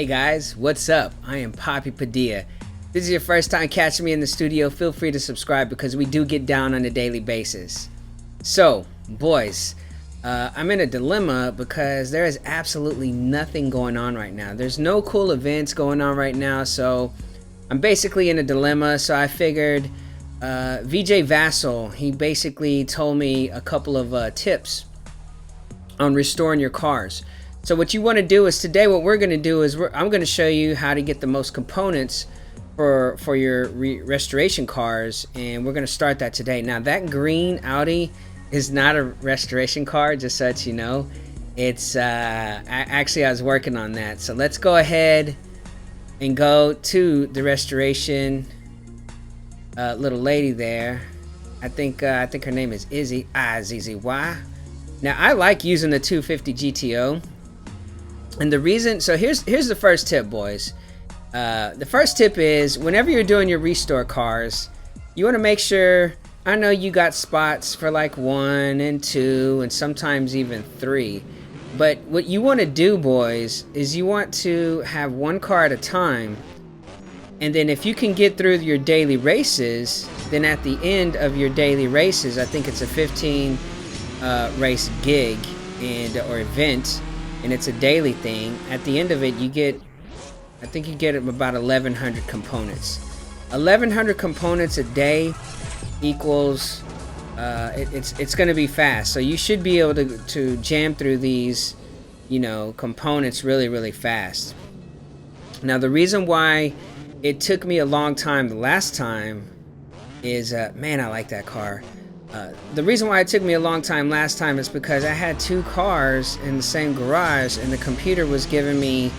Hey guys, what's up? I am Papi Padilla. If this is your first time catching me in the studio, feel free to subscribe because we do get down on a daily basis. So, boys, I'm in a dilemma because there is absolutely nothing going on right now. There's no cool events going on right now, so I'm basically in a dilemma. So I figured VJ Vassal, he basically told me a couple of tips on restoring your cars. So what you want to do is today what we're going to do is I'm going to show you how to get the most components for your restoration cars, and we're going to start that today. Now that green Audi is not a restoration car, just so that you know. It's actually I was working on that. So let's go ahead and go to the restoration little lady there. I think her name is Izzy. Izzy. Why? Now I like using the 250 GTO. And the reason, so here's the first tip, boys. The first tip is whenever you're doing your restore cars, you want to make sure, I know you got spots for like 1 and 2 and sometimes even 3. But what you want to do, boys, is you want to have one car at a time. And then if you can get through your daily races, then at the end of your daily races, I think it's a 15 race gig or event, and it's a daily thing. At the end of it, you get, I think you get about 1,100 components. 1,100 components a day equals, it's going to be fast. So you should be able to jam through these, components really fast. Now the reason why it took me a long time the last time is, man, I like that car. The reason why it took me a long time last time is because I had 2 cars in the same garage, and the computer was giving me,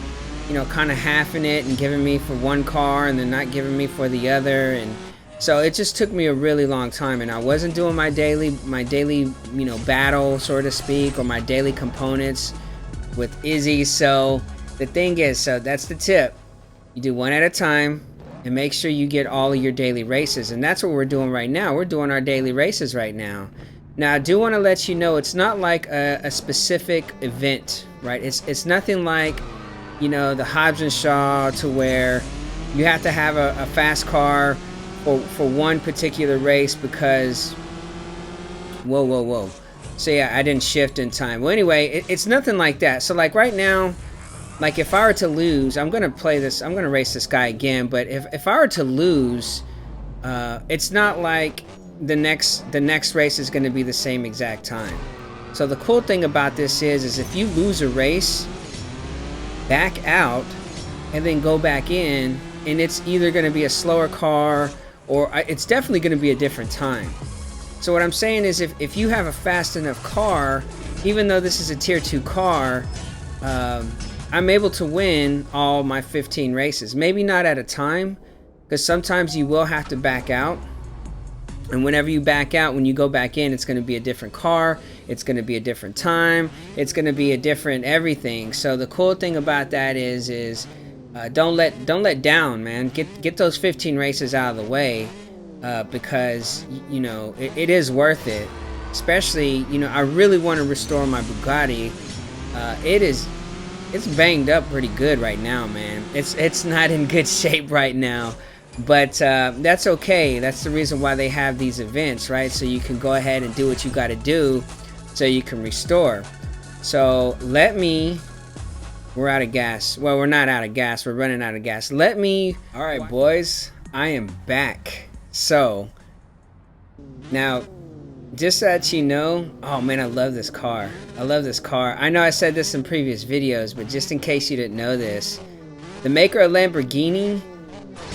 kind of halving it and giving me for one car and then not giving me for the other, and so it just took me a really long time, and I wasn't doing my daily, battle, so to speak, or my daily components with Izzy. So the thing is, so that's the tip. You do one at a time and make sure you get all of your daily races, and that's what we're doing right now. We're doing our daily races right now. Now I do want to let you know it's not like a specific event, right? It's nothing like the Hobbs and Shaw, to where you have to have a fast car for one particular race because whoa. So yeah, I didn't shift in time. Well, anyway, it's nothing like that. So like right now, like if I were to lose, I'm gonna race this guy again, but if I were to lose, it's not like the next race is gonna be the same exact time. So the cool thing about this is if you lose a race, back out and then go back in, and it's either gonna be a slower car or it's definitely gonna be a different time. So what I'm saying is if you have a fast enough car, even though this is a tier 2 car, I'm able to win all my 15 races. Maybe not at a time, because sometimes you will have to back out. And whenever you back out, when you go back in, it's going to be a different car. It's going to be a different time. It's going to be a different everything. So the cool thing about that is don't let down, man. Get those 15 races out of the way, because it is worth it. Especially, I really want to restore my Bugatti. It's banged up pretty good right now, man. It's not in good shape right now, but that's okay. That's the reason why they have these events, right? So you can go ahead and do what you got to do so you can restore. So we're out of gas. Well, we're not out of gas. We're running out of gas. All right, boys, I am back. So now, just so that you know, oh man, I love this car. I know I said this in previous videos, but just in case you didn't know this, the maker of Lamborghini,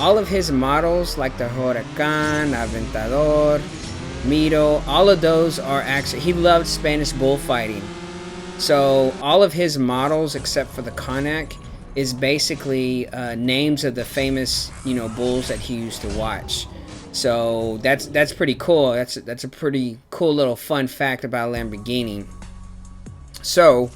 all of his models, like the Huracan, Aventador, Miro, all of those are actually, he loved Spanish bullfighting. So all of his models, except for the Cognac, is basically names of the famous, bulls that he used to watch. So that's pretty cool. That's a pretty cool little fun fact about Lamborghini. So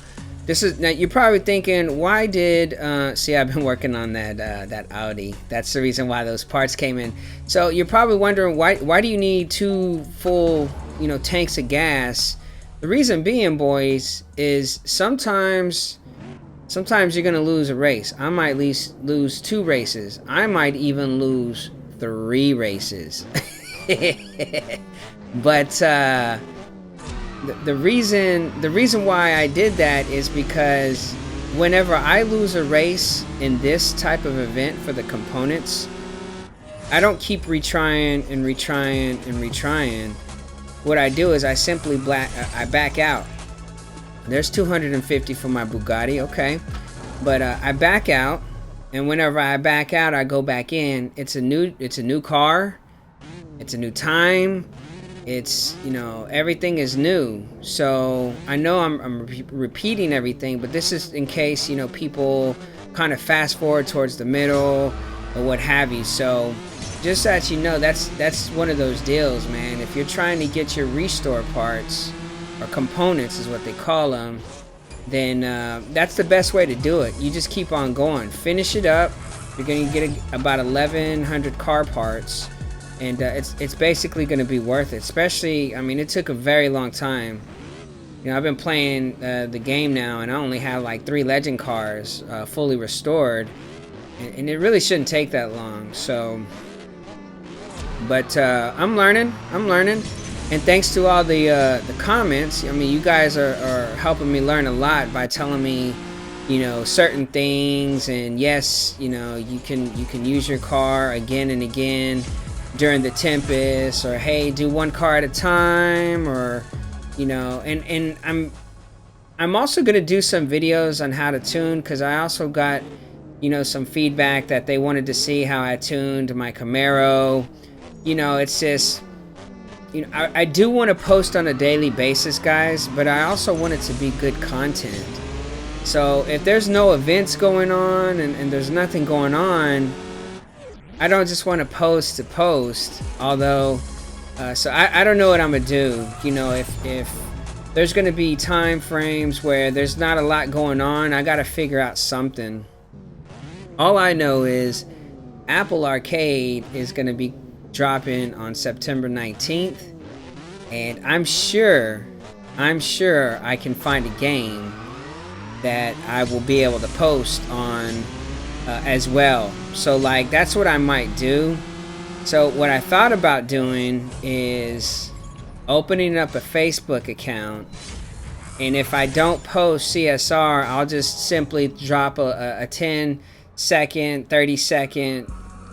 this is, now you're probably thinking, why did see, I've been working on that Audi. That's the reason why those parts came in. So you're probably wondering, why do you need 2 full tanks of gas? The reason being, boys, is sometimes sometimes you're gonna lose a race. I might lose 2 races. I might even lose 3 races. But the reason why I did that is because whenever I lose a race in this type of event for the components, I don't keep retrying and retrying and retrying. What I do is I simply I back out. There's 250 for my Bugatti, okay, but I back out, and whenever I back out, I go back in. It's a new car, it's a new time. It's, you know, everything is new. So I know I'm repeating everything, but this is in case, you know, people kind of fast forward towards the middle or what have you. So just so that you know, that's one of those deals, man. If you're trying to get your restore parts, or components is what they call them, then that's the best way to do it. You just keep on going, finish it up. You're gonna get about 1,100 car parts, and it's basically going to be worth it. Especially, I mean, it took a very long time. You know, I've been playing the game now, and I only have like 3 legend cars fully restored, and it really shouldn't take that long. So, but I'm learning, and thanks to all the comments. I mean, you guys are helping me learn a lot by telling me, you know, certain things. And yes, you know, you can use your car again and again during the Tempest, or hey, do 1 car at a time, or you know, and I'm also gonna do some videos on how to tune, because I also got, you know, some feedback that they wanted to see how I tuned my Camaro. You know, it's just, you know, I do want to post on a daily basis, guys, but I also want it to be good content. So if there's no events going on and there's nothing going on, I don't just want to post, although, so I don't know what I'm going to do. You know, if there's going to be time frames where there's not a lot going on, I got to figure out something. All I know is Apple Arcade is going to be dropping on September 19th, and I'm sure I can find a game that I will be able to post on as well. So like, that's what I might do. So what I thought about doing is opening up a Facebook account, and if I don't post CSR, I'll just simply drop a 10-second, 30-second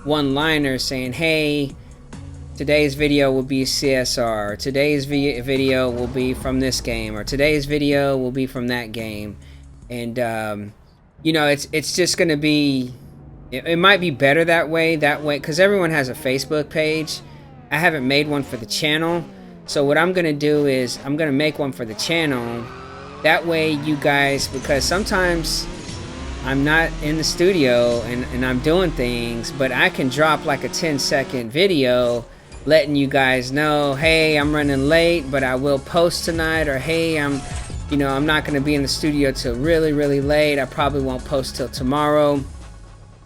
one-liner saying, hey, today's video will be CSR, or today's video will be from this game, or today's video will be from that game. And you know, it's just gonna be, it might be better that way, because everyone has a Facebook page. I haven't made one for the channel, so what I'm gonna do is I'm gonna make one for the channel. That way you guys, because sometimes I'm not in the studio and I'm doing things, but I can drop like a 10-second video letting you guys know, hey, I'm running late, but I will post tonight, or hey, I'm not going to be in the studio till really, really late. I probably won't post till tomorrow.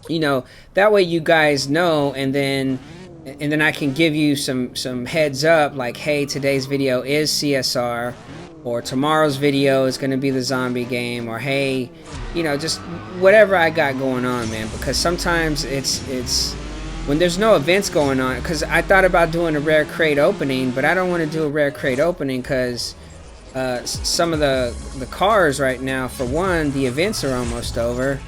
You know, that way you guys know, and then I can give you some heads up, like, hey, today's video is CSR, or tomorrow's video is going to be the zombie game, or hey, you know, just whatever I got going on, man. Because sometimes it's when there's no events going on, because I thought about doing a rare crate opening, but I don't want to do a rare crate opening because some of the cars right now, for one, the events are almost over,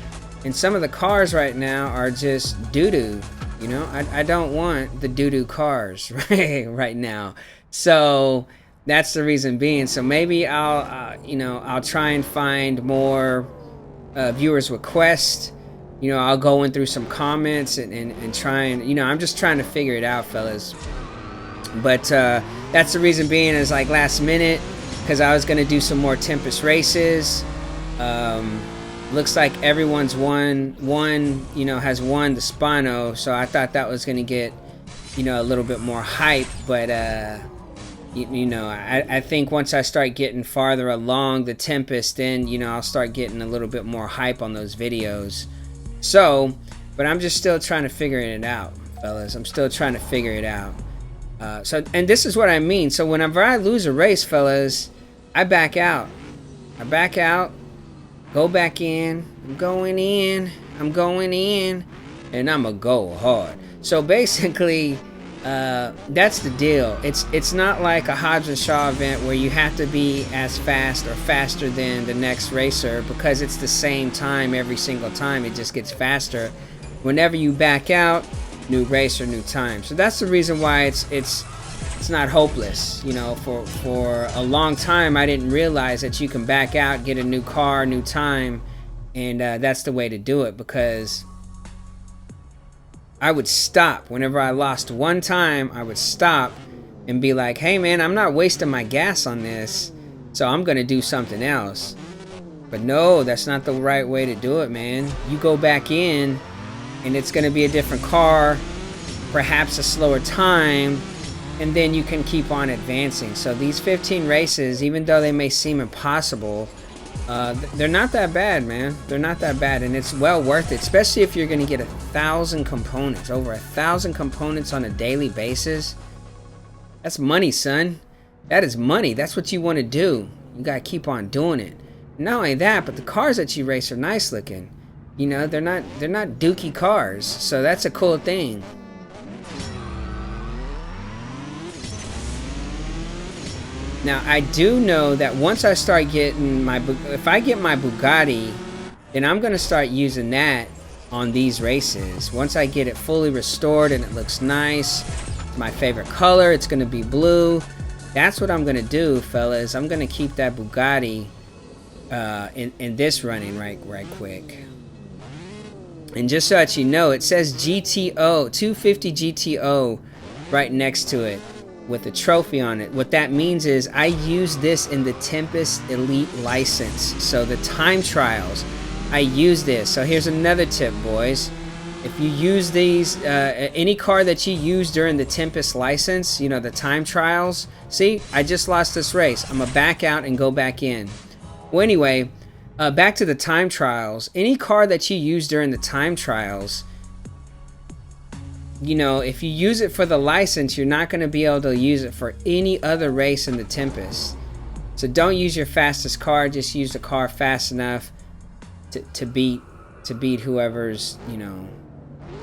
and some of the cars right now are just doo-doo. You know, I don't want the doo-doo cars right now. So that's the reason being. So maybe I'll try and find more viewers requests. You know, I'll go in through some comments and try and, you know, I'm just trying to figure it out, fellas. But that's the reason being, is like last minute, because I was going to do some more Tempest races. Looks like everyone's has won the Spano, so I thought that was going to get, you know, a little bit more hype. But you know, I think once I start getting farther along the Tempest, then, you know, I'll start getting a little bit more hype on those videos. So, but I'm just still trying to figure it out, fellas. I'm still trying to figure it out. And this is what I mean. So whenever I lose a race, fellas, I back out. Go back in. I'm going in. I'm going in. And I'm going to go hard. So basically, that's the deal. It's not like a Hobbs and Shaw event where you have to be as fast or faster than the next racer, because it's the same time every single time. It just gets faster. Whenever you back out, new racer, new time. So that's the reason why it's not hopeless. You know, for a long time I didn't realize that you can back out, get a new car, new time, and that's the way to do it, because I would stop whenever I lost one time. I would stop and be like, hey man, I'm not wasting my gas on this, so I'm gonna do something else. But no, that's not the right way to do it, man. You go back in and it's gonna be a different car, perhaps a slower time, and then you can keep on advancing. So these 15 races, even though they may seem impossible, they're not that bad, man. They're not that bad, and it's well worth it, especially if you're gonna get 1,000 components, over 1,000 components on a daily basis. That's money, son. That is money. That's what you want to do. You gotta keep on doing it. Not only that, but the cars that you race are nice looking. You know, they're not dookie cars, so that's a cool thing. Now, I do know that once I start getting if I get my Bugatti, then I'm going to start using that on these races. Once I get it fully restored and it looks nice, it's my favorite color, it's going to be blue. That's what I'm going to do, fellas. I'm going to keep that Bugatti in this running right quick. And just so that you know, it says GTO, 250 GTO right next to it, with a trophy on it. What that means is I use this in the Tempest Elite license. So the time trials, I use this. So here's another tip, boys. If you use these, any car that you use during the Tempest license, you know, the time trials. See, I just lost this race. I'm gonna back out and go back in. Well, anyway, back to the time trials. Any car that you use during the time trials, you know, if you use it for the license, you're not going to be able to use it for any other race in the Tempest. So don't use your fastest car. Just use the car fast enough to beat whoever's, you know,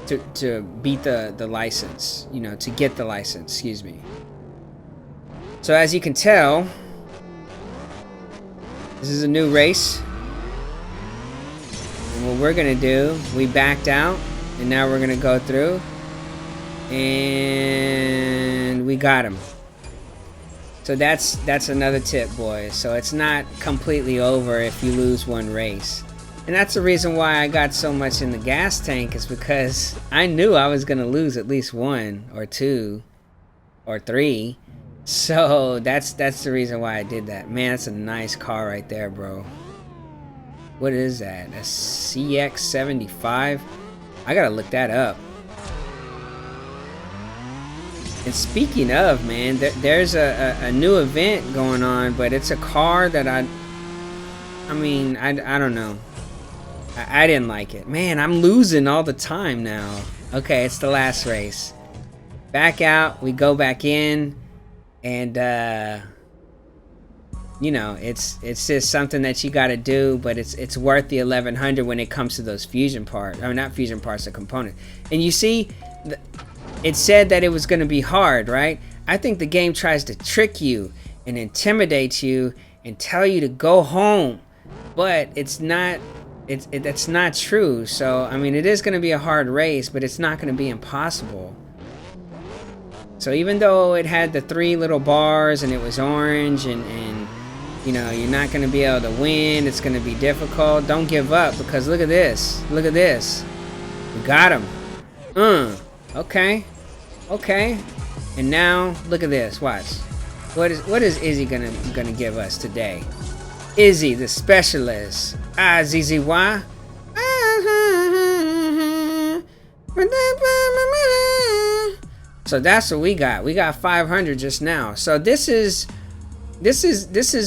to beat the license, you know, to get the license, excuse me. So as you can tell, this is a new race. And what we're going to do, we backed out, and now we're going to go through. And we got him. So that's another tip, boys. So it's not completely over if you lose one race. And that's the reason why I got so much in the gas tank, is because I knew I was gonna lose at least one or two or three. So that's the reason why I did that. Man, that's a nice car right there, bro. What is that? A CX75? I gotta look that up. And speaking of, man, there's a new event going on, but it's a car that I don't know. I didn't like it. Man, I'm losing all the time now. Okay, it's the last race. Back out, we go back in, and you know, it's just something that you got to do, but it's worth the 1100 when it comes to those fusion parts. I mean, not fusion parts, the component. And you see, it said that it was going to be hard, right? I think the game tries to trick you and intimidate you and tell you to go home, but it's not. That's not true. So I mean, it is going to be a hard race, but it's not going to be impossible. So even though it had the 3 little bars and it was orange, and you know, you're not going to be able to win, it's going to be difficult, don't give up, because look at this. Look at this. We got him. Okay. And now look at this. Watch. What is Izzy gonna give us today? Izzy, the specialist. ZZY. So that's what we got. We got 500 just now. So this is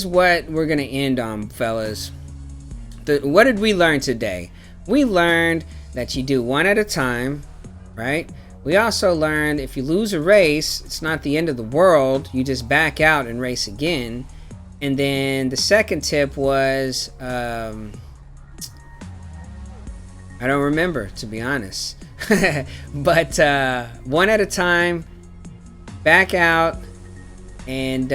what we're gonna end on, fellas. What did we learn today? We learned that you do one at a time, right? We also learned if you lose a race, it's not the end of the world. You just back out and race again. And then the second tip was I don't remember, to be honest. But one at a time, back out, and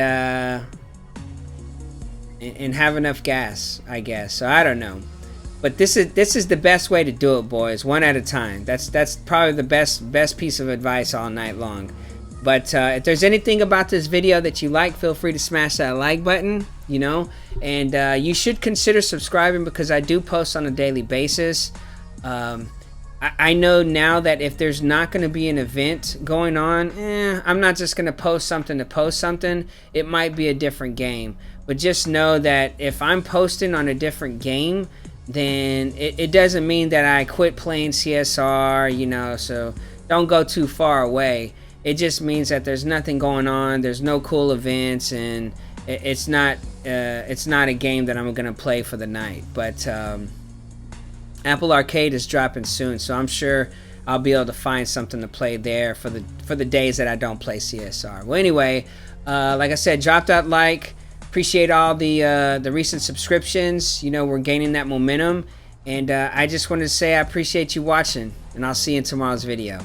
have enough gas, I guess. So I don't know. But this is the best way to do it, boys. One at a time. That's probably the best piece of advice all night long. But if there's anything about this video that you like, feel free to smash that like button, you know. And you should consider subscribing, because I do post on a daily basis. I know now that if there's not going to be an event going on, I'm not just going to post something to post something. It might be a different game. But just know that if I'm posting on a different game, then it doesn't mean that I quit playing CSR, you know, so don't go too far away. It just means that there's nothing going on, there's no cool events, and it's not a game that I'm gonna play for the night. But Apple Arcade is dropping soon, so I'm sure I'll be able to find something to play there for the days that I don't play CSR. Well, anyway, like I said, drop that like. Appreciate all the recent subscriptions. You know, we're gaining that momentum, and I just wanted to say I appreciate you watching, and I'll see you in tomorrow's video.